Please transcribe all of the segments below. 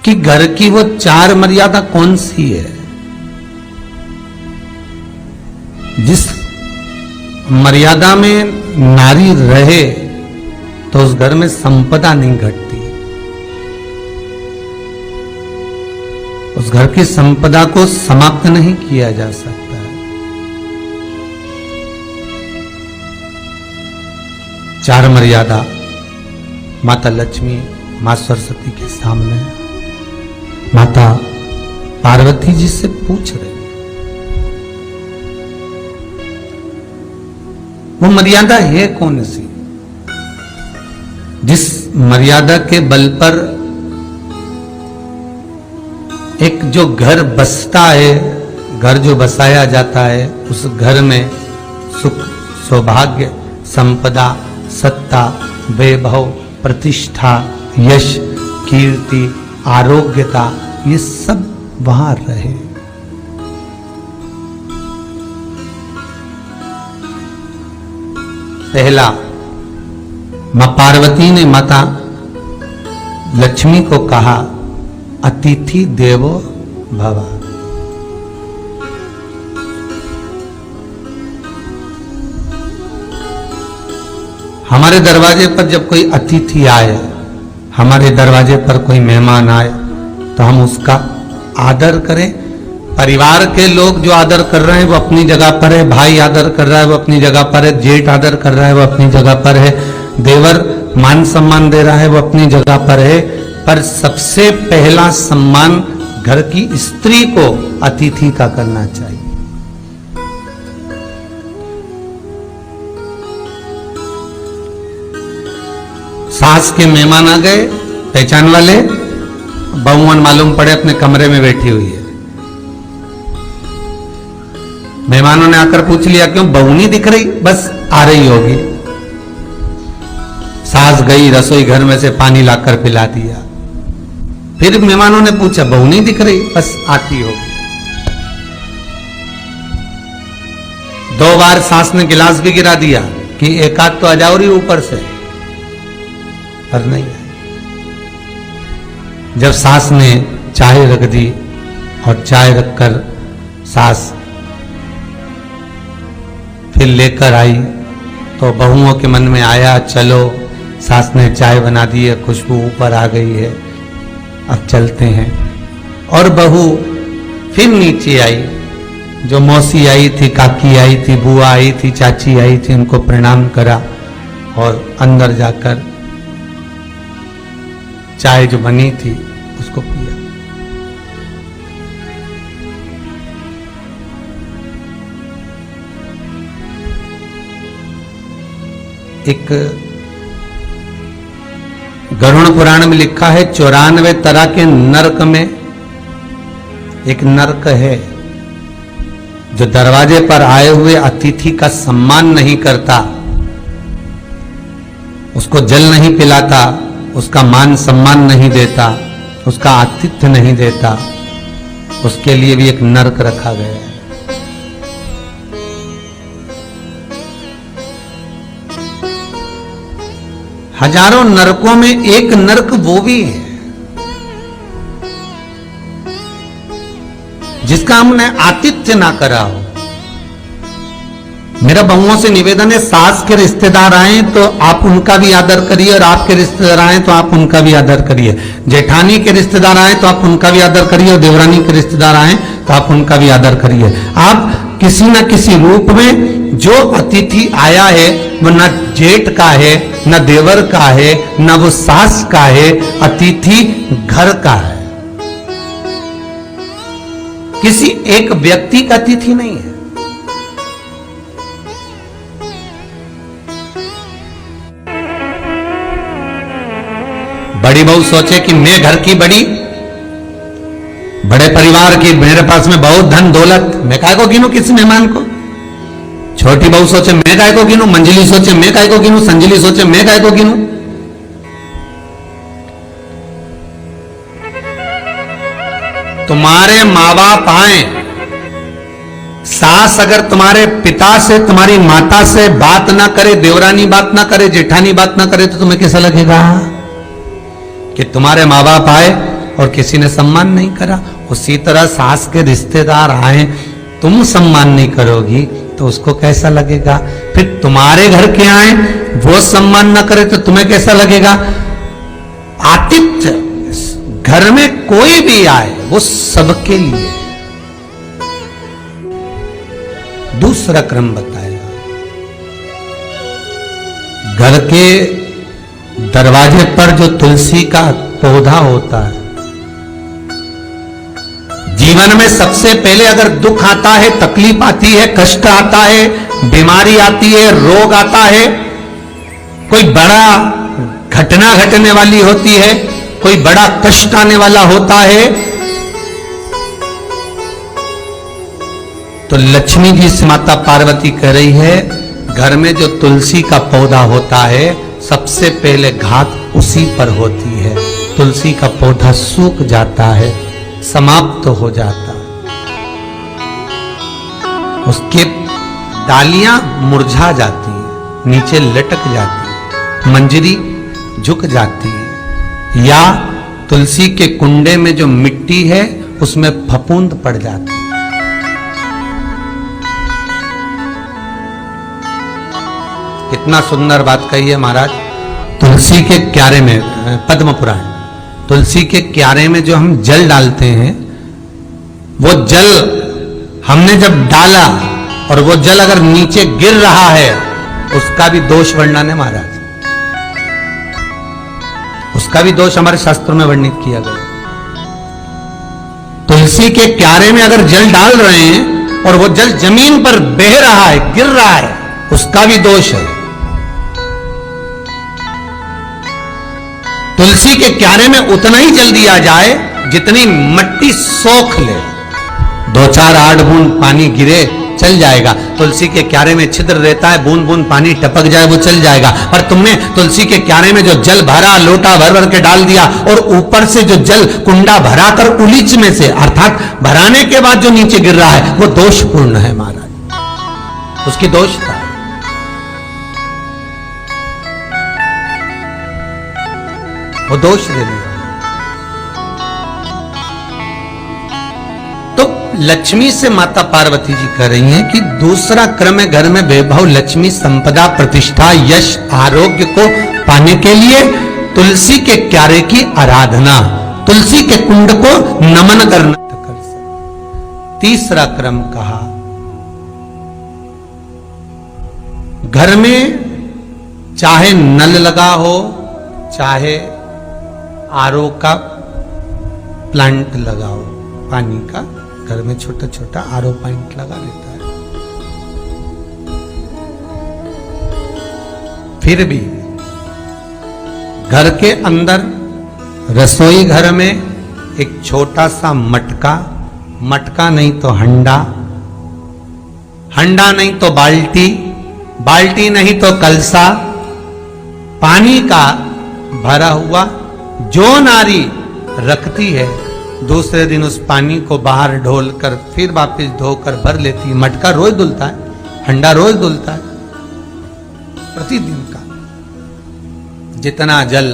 कि घर की वो 4 मर्यादा कौन सी है जिस मर्यादा में नारी रहे तो उस घर में संपदा नहीं घटती, उस घर की संपदा को समाप्त नहीं किया जा सकता है। 4 मर्यादा माता लक्ष्मी, मां सरस्वती के सामने माता पार्वती जी से पूछ रही, वो मर्यादा है कौन सी जिस मर्यादा के बल पर एक जो घर बसता है, घर जो बसाया जाता है, उस घर में सुख, सौभाग्य, संपदा, सत्ता, वैभव, प्रतिष्ठा, यश, कीर्ति, आरोग्यता, ये सब वहां रहे। पहला, मां पार्वती ने माता लक्ष्मी को कहा, अतिथि देवो भव। हमारे दरवाजे पर जब कोई अतिथि आए, हमारे दरवाजे पर कोई मेहमान आए, तो हम उसका आदर करें। परिवार के लोग जो आदर कर रहे हैं वो अपनी जगह पर है, भाई आदर कर रहा है वो अपनी जगह पर है, जेठ आदर कर रहा है वो अपनी जगह पर है, देवर मान सम्मान दे रहा है वो अपनी जगह पर है। पर सबसे पहला सम्मान घर की स्त्री को अतिथि का करना चाहिए। सास के मेहमान आ गए, पहचान वाले, बहुवन मालूम पड़े अपने कमरे में बैठी हुई है। मेहमानों ने आकर पूछ लिया, क्यों बहू नहीं दिख रही? बस आ रही होगी। सास गई, रसोई घर में से पानी लाकर पिला दिया। फिर मेहमानों ने पूछा, बहू नहीं दिख रही? बस आती होगी। 2 बार सास ने गिलास भी गिरा दिया कि एक आध तो आ जाओ रही ऊपर से, पर नहीं आई। जब सास ने चाय रख दी और चाय रखकर सास फिर लेकर आई, तो बहुओं के मन में आया, चलो सास ने चाय बना दी है, खुशबू ऊपर आ गई है, अब चलते हैं। और बहू फिर नीचे आई, जो मौसी आई थी, काकी आई थी, बुआ आई थी, चाची आई थी, उनको प्रणाम करा और अंदर जाकर चाय जो बनी थी उसको पिया। एक गरुड़ पुराण में लिखा है, 94 तरह के नरक में एक नरक है जो दरवाजे पर आए हुए अतिथि का सम्मान नहीं करता, उसको जल नहीं पिलाता, उसका मान सम्मान नहीं देता, उसका आतिथ्य नहीं देता, उसके लिए भी एक नरक रखा गया है। हजारों नरकों में एक नरक वो भी है जिसका हमने आतिथ्य ना करा हो। मेरा बहुओं से निवेदन है, सास के रिश्तेदार आए तो आप उनका भी आदर करिए, और आपके रिश्तेदार आए तो आप उनका भी आदर करिए। जेठानी के रिश्तेदार आए तो आप उनका भी आदर करिए, और देवरानी के रिश्तेदार आए तो आप उनका भी आदर करिए। आप किसी न किसी रूप में जो अतिथि आया है वो न जेठ का है, न देवर का है, न वो सास का है, अतिथि घर का है, किसी एक व्यक्ति का अतिथि नहीं है। बड़ी बहू सोचे कि मैं घर की बड़ी, बड़े परिवार की, मेरे पास में बहुत धन दौलत, मैं काय को गिनूं किसी मेहमान को। छोटी बहू सोचे मैं काय को गिनूं, मंजली सोचे मैं काय को गिनूं, संजली सोचे मैं काय को गिनूं। तुम्हारे माँ बाप आए, सास अगर तुम्हारे पिता से, तुम्हारी माता से बात ना करे, देवरानी बात ना करे, जेठानी बात ना करे, तो तुम्हें कैसा लगेगा कि तुम्हारे माँ बाप आए और किसी ने सम्मान नहीं करा, उसी तरह सास के रिश्तेदार आए, तुम सम्मान नहीं करोगी तो उसको कैसा लगेगा। फिर तुम्हारे घर के आए वो सम्मान न करे तो तुम्हें कैसा लगेगा। आतिथ्य घर में कोई भी आए वो सबके लिए। दूसरा क्रम बताया, घर के दरवाजे पर जो तुलसी का पौधा होता है, जीवन में सबसे पहले अगर दुख आता है, तकलीफ आती है, कष्ट आता है, बीमारी आती है, रोग आता है, कोई बड़ा घटना घटने वाली होती है, कोई बड़ा कष्ट आने वाला होता है, तो लक्ष्मी जी से माता पार्वती कह रही है घर में जो तुलसी का पौधा होता है सबसे पहले घात उसी पर होती है। तुलसी का पौधा सूख जाता है, समाप्त हो जाता है, उसके डालियां मुरझा जाती है, नीचे लटक जाती है, मंजरी झुक जाती है, या तुलसी के कुंडे में जो मिट्टी है उसमें फफूंद पड़ जाती है। कितना सुंदर बात कही है महाराज। तुलसी के क्यारे में, पद्म पुराण, तुलसी के क्यारे में जो हम जल डालते हैं, वो जल हमने जब डाला और वो जल अगर नीचे गिर रहा है, उसका भी दोष वर्णन है महाराज, उसका भी दोष हमारे शास्त्रों में वर्णित किया गया। तुलसी के क्यारे में अगर जल डाल रहे हैं और वो जल जमीन पर बह रहा है, गिर रहा है, उसका भी दोष है। तुलसी के क्यारे में उतना ही जल दिया जाए जितनी मट्टी सोख ले, 2-4 8 बूंद पानी गिरे चल जाएगा। तुलसी के क्यारे में छिद्र रहता है, बूंद बूंद पानी टपक जाए वो चल जाएगा। पर तुमने तुलसी के क्यारे में जो जल भरा, लोटा भर भर के डाल दिया, और ऊपर से जो जल कुंडा भरा कर उलीच में से, अर्थात भराने के बाद जो नीचे गिर रहा है, वो दोषपूर्ण है महाराज, उसकी दोष था। वो दोष दे दिया। तो लक्ष्मी से माता पार्वती जी कह रही हैं कि दूसरा क्रम है घर में वैभव, लक्ष्मी, संपदा, प्रतिष्ठा, यश, आरोग्य को पाने के लिए तुलसी के क्यारे की आराधना, तुलसी के कुंड को नमन करना। तीसरा क्रम कहा, घर में चाहे नल लगा हो, चाहे आरओ का प्लांट लगाओ, पानी का, घर में छोटा छोटा आरओ प्लांट लगा लेता है, फिर भी घर के अंदर रसोई घर में एक छोटा सा मटका, मटका नहीं तो हंडा, हंडा नहीं तो बाल्टी, बाल्टी नहीं तो कलसा, पानी का भरा हुआ जो नारी रखती है, दूसरे दिन उस पानी को बाहर ढोल कर फिर वापस धोकर भर लेती है। मटका रोज धुलता है, हंडा रोज धुलता है, प्रतिदिन का। जितना जल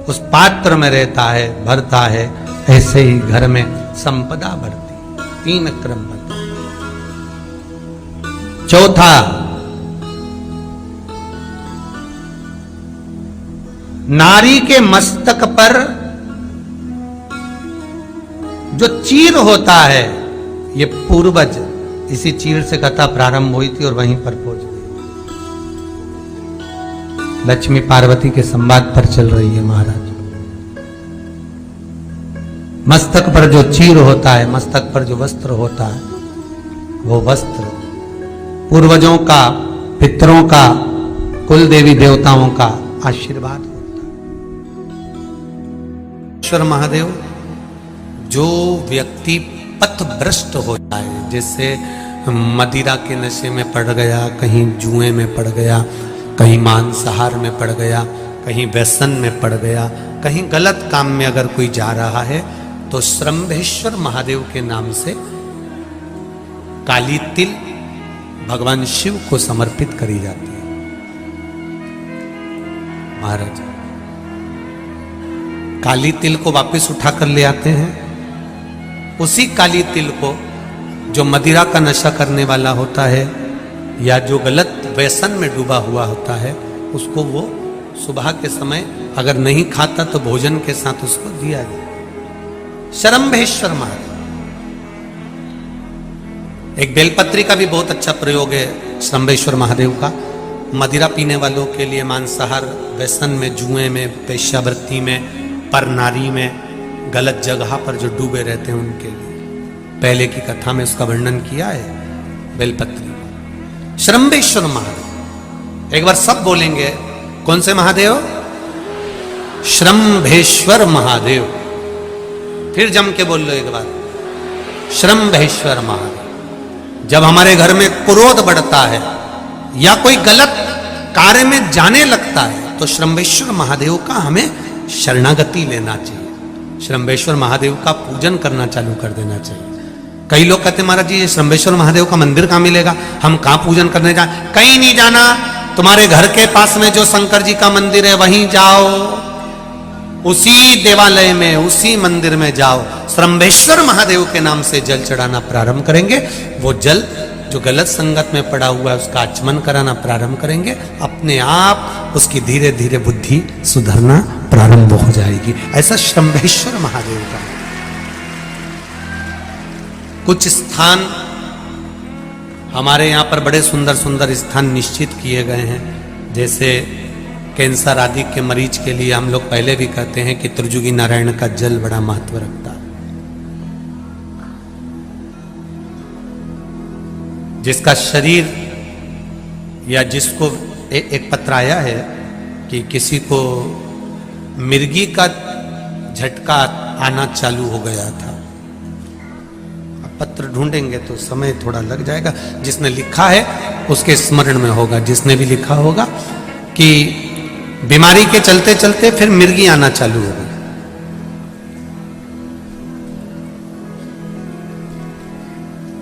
उस पात्र में रहता है, भरता है, ऐसे ही घर में संपदा बढ़ती। 3 क्रम बढ़ता। चौथा, नारी के मस्तक पर जो चीर होता है, ये पूर्वज, इसी चीर से कथा प्रारंभ हुई थी और वहीं पर पहुंच गई। लक्ष्मी पार्वती के संवाद पर चल रही है महाराज। मस्तक पर जो चीर होता है, मस्तक पर जो वस्त्र होता है, वो वस्त्र पूर्वजों का, पितरों का, कुल देवी देवताओं का आशीर्वाद होता है। ईश्वर महादेव, जो व्यक्ति पथभ्रष्ट हो जाए, जैसे मदिरा के नशे में पड़ गया, कहीं जुए में पड़ गया, कहीं मांसाहार में पड़ गया, कहीं व्यसन में पड़ गया, कहीं गलत काम में अगर कोई जा रहा है, तो श्रंभेश्वर महादेव के नाम से काली तिल भगवान शिव को समर्पित करी जाती है। महाराज, काली तिल को वापस उठा कर ले आते हैं। उसी काली तिल को जो मदिरा का नशा करने वाला होता है या जो गलत व्यसन में डूबा हुआ होता है, उसको वो सुबह के समय अगर नहीं खाता तो भोजन के साथ उसको दिया जाए। शरम्भेश्वर महादेव, एक बेलपत्री का भी बहुत अच्छा प्रयोग है शरम्भेश्वर महादेव का। मदिरा पीने वालों के लिए, मांसाहार व्यसन में, जुए में, वेश्यावृत्ति में, पर नारी में, गलत जगह पर जो डूबे रहते हैं उनके लिए पहले की कथा में उसका वर्णन किया है बेलपत्री। शरम्भेश्वर महादेव, एक बार सब बोलेंगे। कौन से महादेव? शरम्भेश्वर महादेव। फिर जम के बोल लो एक बार, शरम्भेश्वर महादेव। जब हमारे घर में क्रोध बढ़ता है या कोई गलत कार्य में जाने लगता है तो शरम्भेश्वर महादेव का हमें शरणागति लेना चाहिए। शरम्भेश्वर महादेव का पूजन करना चालू कर देना चाहिए। कई लोग कहते हैं महाराज जी ये शरम्भेश्वर महादेव का मंदिर कहाँ मिलेगा, हम कहाँ पूजन करने जाए? कहीं नहीं जाना, तुम्हारे घर के पास में जो शंकर जी का मंदिर है वहीं जाओ, उसी देवालय में, उसी मंदिर में जाओ। शरम्भेश्वर महादेव के नाम से जल चढ़ाना प्रारंभ करेंगे। वो जल जो गलत संगत में पड़ा हुआ है उसका आचमन कराना प्रारंभ करेंगे। अपने आप उसकी धीरे धीरे बुद्धि सुधरना प्रारंभ हो जाएगी। ऐसा शरम्भेश्वर महादेव का कुछ स्थान हमारे यहाँ पर बड़े सुंदर सुंदर स्थान निश्चित किए गए हैं। जैसे कैंसर आदि के मरीज के लिए हम लोग पहले भी कहते हैं कि त्रिजुगी नारायण का जल बड़ा महत्व रखता है। जिसका शरीर या जिसको एक पत्र आया है कि किसी को मिर्गी का झटका आना चालू हो गया था। पत्र ढूंढेंगे तो समय थोड़ा लग जाएगा। जिसने लिखा है उसके स्मरण में होगा। जिसने भी लिखा होगा कि बीमारी के चलते चलते फिर मिर्गी आना चालू हो गई।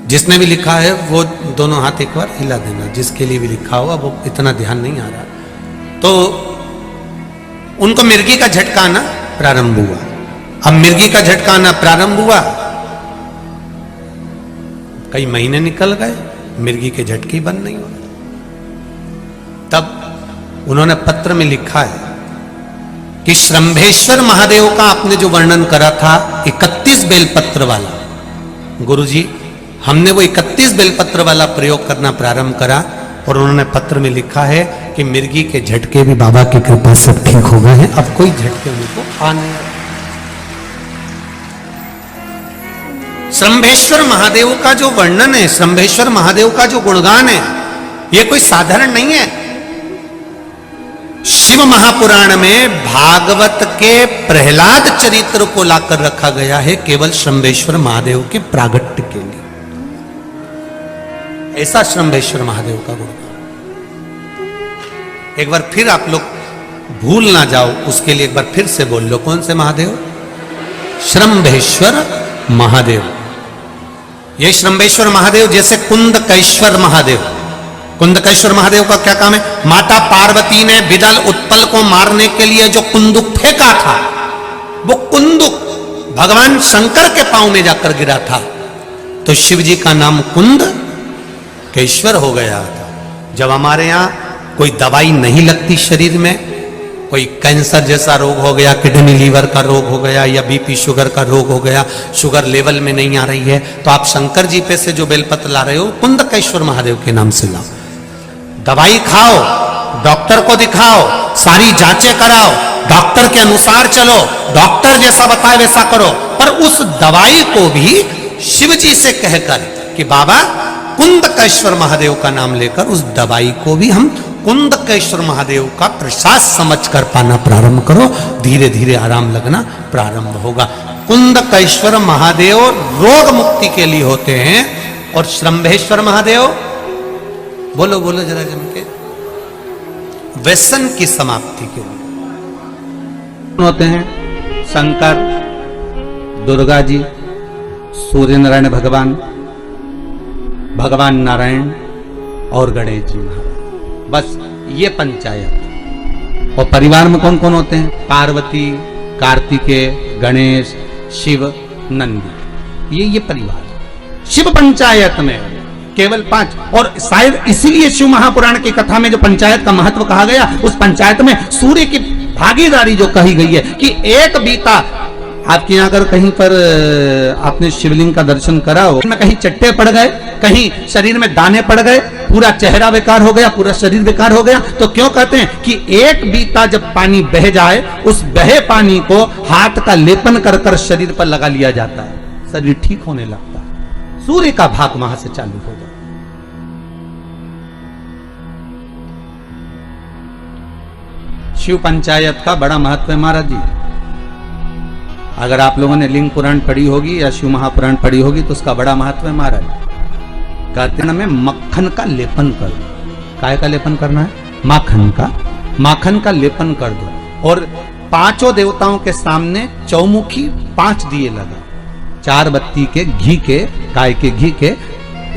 जिसने भी लिखा है वो दोनों हाथ एक बार हिला देना। जिसके लिए भी लिखा होगा वो इतना ध्यान नहीं आ रहा। तो उनको मिर्गी का झटका आना प्रारंभ हुआ। अब मिर्गी का झटका आना प्रारंभ हुआ, कई महीने निकल गए, मिर्गी के झटके बंद नहीं हो। तब उन्होंने पत्र में लिखा है कि शरम्भेश्वर महादेव का आपने जो वर्णन करा था 31 बेलपत्र वाला, गुरुजी हमने वो 31 बेलपत्र वाला प्रयोग करना प्रारंभ करा और उन्होंने पत्र में लिखा है कि मिर्गी के झटके भी बाबा की कृपा से ठीक हो गए हैं। अब कोई झटके उनको आ नहीं। शरम्भेश्वर महादेव का जो वर्णन है, शरम्भेश्वर महादेव का जो गुणगान है, ये कोई साधारण नहीं है। शिव महापुराण में भागवत के प्रहलाद चरित्र को लाकर रखा गया है केवल शरम्भेश्वर महादेव के प्रागट्य के लिए। ऐसा शरम्भेश्वर महादेव का गुणगान एक बार फिर आप लोग भूल ना जाओ, उसके लिए एक बार फिर से बोल लो। कौन से महादेव? शरम्भेश्वर महादेव। ये शरम्भेश्वर महादेव जैसे कुंदकेश्वर महादेव। कुंदकेश्वर महादेव का क्या काम है? माता पार्वती ने विदल उत्पल को मारने के लिए जो कुंदुक फेंका था, वो कुंदुक भगवान शंकर के पांव में जाकर गिरा था, तो शिव जी का नाम कुंदकेश्वर हो गया था। जब हमारे यहाँ कोई दवाई नहीं लगती शरीर में, कोई कैंसर जैसा रोग हो गया, किडनी लीवर का रोग हो गया या बीपी शुगर का रोग हो गया, शुगर लेवल में नहीं आ रही है, तो आप शंकर जी पे से जो बेलपत्र ला रहे हो कुंदकेश्वर महादेव के नाम से लाओ। दवाई खाओ, डॉक्टर को दिखाओ, सारी जांचें कराओ, डॉक्टर के अनुसार चलो, डॉक्टर जैसा बताए वैसा करो, पर उस दवाई को भी शिव जी से कहकर कि बाबा कुंदकेश्वर महादेव का नाम लेकर उस दवाई को भी हम कुंदकेश्वर महादेव का प्रसाद समझकर पाना प्रारंभ करो। धीरे धीरे आराम लगना प्रारंभ होगा। कुंदकेश्वर महादेव रोग मुक्ति के लिए होते हैं और शरम्भेश्वर महादेव, बोलो बोलो जरा जम के, व्यसन की समाप्ति के लिए होते हैं। शंकर, दुर्गा जी, सूर्य नारायण भगवान, भगवान नारायण और गणेश जी महाराज, बस ये पंचायत। और परिवार में कौन कौन होते हैं? पार्वती, कार्तिकेय, गणेश, शिव, नंदी, ये परिवार शिव पंचायत में केवल 5। और शायद इसीलिए शिव महापुराण की कथा में जो पंचायत का महत्व कहा गया, उस पंचायत में सूर्य की भागीदारी जो कही गई है कि एक बीता, आपके यहाँ अगर कहीं पर आपने शिवलिंग का दर्शन करा हो, कहीं चट्टे पड़ गए, कहीं शरीर में दाने पड़ गए, पूरा चेहरा बेकार हो गया, पूरा शरीर बेकार हो गया, तो क्यों कहते हैं कि एक बीता जब पानी बह जाए, उस बहे पानी को हाथ का लेपन कर कर शरीर पर लगा लिया जाता है, शरीर ठीक होने लगता है। सूर्य का भाग वहां से चालू हो जाता। शिव पंचायत का बड़ा महत्व है महाराज जी। अगर आप लोगों ने लिंग पुराण पढ़ी होगी या शिव महापुराण पढ़ी होगी तो उसका बड़ा महत्व है महाराज। कहते हैं में मक्खन का लेपन कर दो। काय का लेपन करना है? माखन का लेपन कर दो। और 5 देवताओं के सामने चौमुखी 5 दिए लगा, 4 बत्ती के घी के, गाय के घी के,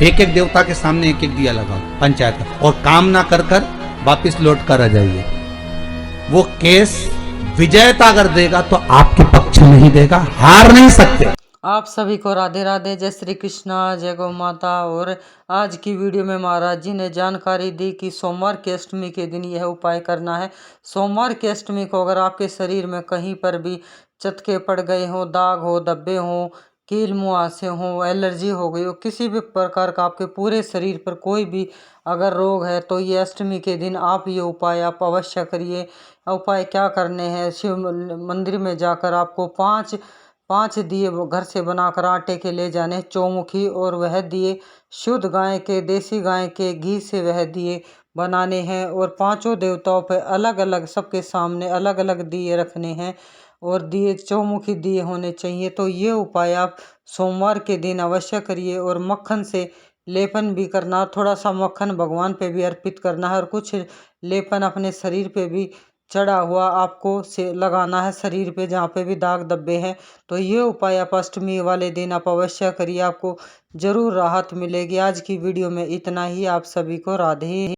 एक एक देवता के सामने एक एक दिया लगाओ पंचायत का। और काम ना कर कर वापिस लौट कर आ जाइए। वो केस विजयता अगर देगा तो आपके पक्ष में ही देगा, हार नहीं सकते। आप सभी को राधे राधे, जय श्री कृष्णा, जय गौ माता। और आज की वीडियो में महाराज जी ने जानकारी दी कि सोमवार की अष्टमी के दिन यह उपाय करना है। सोमवार की अष्टमी को अगर आपके शरीर में कहीं पर भी चटके पड़ गए हो, दाग हो, धब्बे हो, कील मुहासे हो, एलर्जी हो गई हो, किसी भी प्रकार का आपके पूरे शरीर पर कोई भी अगर रोग है, तो ये अष्टमी के दिन आप ये उपाय आप अवश्य करिए। उपाय क्या करने हैं? शिव मंदिर में जाकर आपको 5 दिए घर से बनाकर आटे के ले जाने, चौमुखी, और वह दिए शुद्ध गाय के, देसी गाय के घी से वह दिए बनाने हैं। और 5 देवताओं पे अलग अलग, सबके सामने अलग अलग दिए रखने हैं, और दिए चौमुखी दिए होने चाहिए। तो ये उपाय आप सोमवार के दिन अवश्य करिए। और मक्खन से लेपन भी करना, थोड़ा सा मक्खन भगवान पे भी अर्पित करना है, और कुछ लेपन अपने शरीर पे भी चढ़ा हुआ आपको से लगाना है, शरीर पे जहाँ पे भी दाग धब्बे हैं। तो ये उपाय आप अष्टमी वाले दिन आप अवश्य करिए, आपको जरूर राहत मिलेगी। आज की वीडियो में इतना ही। आप सभी को राधे।